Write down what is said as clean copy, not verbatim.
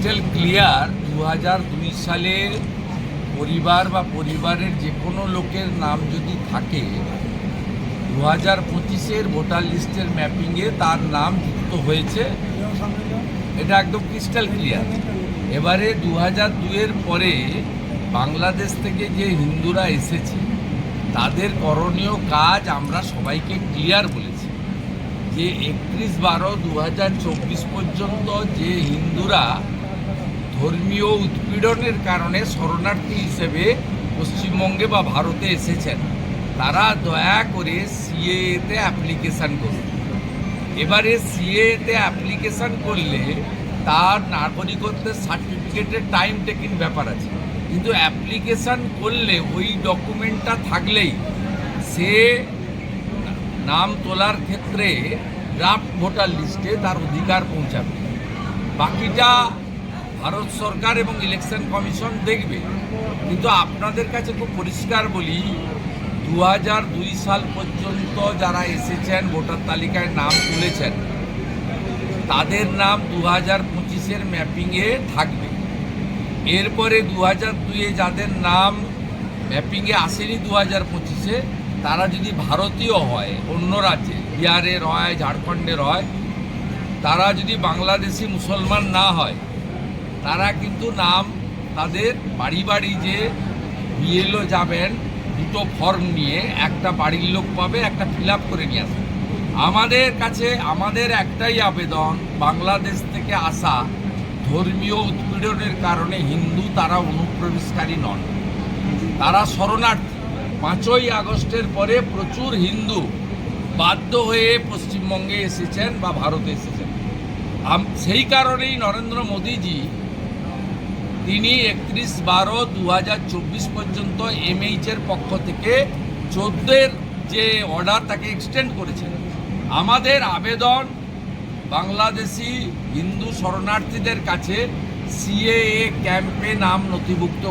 Crystal clear 2002 সালে পরিবার বা পরিবারের যে কোনো লোকের নাম যদি থাকে 2025-এর ভোটার লিস্টের ম্যাপিংয়ে তার নাম যুক্ত হয়েছে, এটা একদম ক্রিস্টাল ক্লিয়ার। এবারে 2002-এর পরে বাংলাদেশ থেকে যে হিন্দুরা এসেছে তাদের করণীয় কাজ আমরা সবাইকে ক্লিয়ার বলেছি যে 31/12/2024 পর্যন্ত যে হিন্দুরা ধর্মীয় উৎপীড়নের কারণে শরণার্থী হিসেবে পশ্চিমবঙ্গে বা ভারতে এসেছেন তারা দয়া করে সিএএতে অ্যাপ্লিকেশান করুন। এবারে সিএএতে অ্যাপ্লিকেশান করলে তার নাগরিকত্বের সার্টিফিকেটের টাইম টেকিং ব্যাপার আছে, কিন্তু অ্যাপ্লিকেশান করলে ওই ডকুমেন্টটা থাকলেই সে নাম তোলার ক্ষেত্রে ড্রাফট ভোটার লিস্টে তার অধিকার পৌঁছাবে। বাকিটা ভারত সরকার এবং ইলেকশন কমিশন দেখবে। কিন্তু আপনাদের কাছে খুব পরিষ্কার বলি, 2002 সাল পর্যন্ত যারা এসেছেন ভোটার তালিকায় নাম তুলেছেন তাদের নাম 2025-এর ম্যাপিংয়ে থাকবে। এরপরে 2002-এ যাদের নাম ম্যাপিংয়ে আসেনি 2025-এ, তারা যদি ভারতীয় হয়, অন্য রাজ্যে বিহারের হয়, ঝাড়খণ্ডের হয়, তারা যদি বাংলাদেশি মুসলমান না হয়, তারা কিন্তু নাম তাদের বাড়ি বাড়ি যে বিএলও যাবেন দুটো ফর্ম নিয়ে, একটা বাড়ির লোক পাবে, একটা ফিল আপ করে নিয়ে আসবে। আমাদের কাছে আমাদের একটাই আবেদন, বাংলাদেশ থেকে আসা ধর্মীয় উৎপীড়নের কারণে হিন্দু তারা অনুপ্রবেশকারী নন, তারা শরণার্থী। 5ই আগস্টের পরে প্রচুর হিন্দু বাধ্য হয়ে পশ্চিমবঙ্গে এসেছেন বা ভারতে এসেছেন। সেই কারণেই নরেন্দ্র মোদীজি তিনি 31/12/2024 পর্যন্ত এমএইচের পক্ষ থেকে 14-এর যে অর্ডার তাকে এক্সটেন্ড করেছেন। আমাদের আবেদন বাংলাদেশি হিন্দু শরণার্থীদের কাছে সিএএ ক্যাম্পে নাম নথিভুক্ত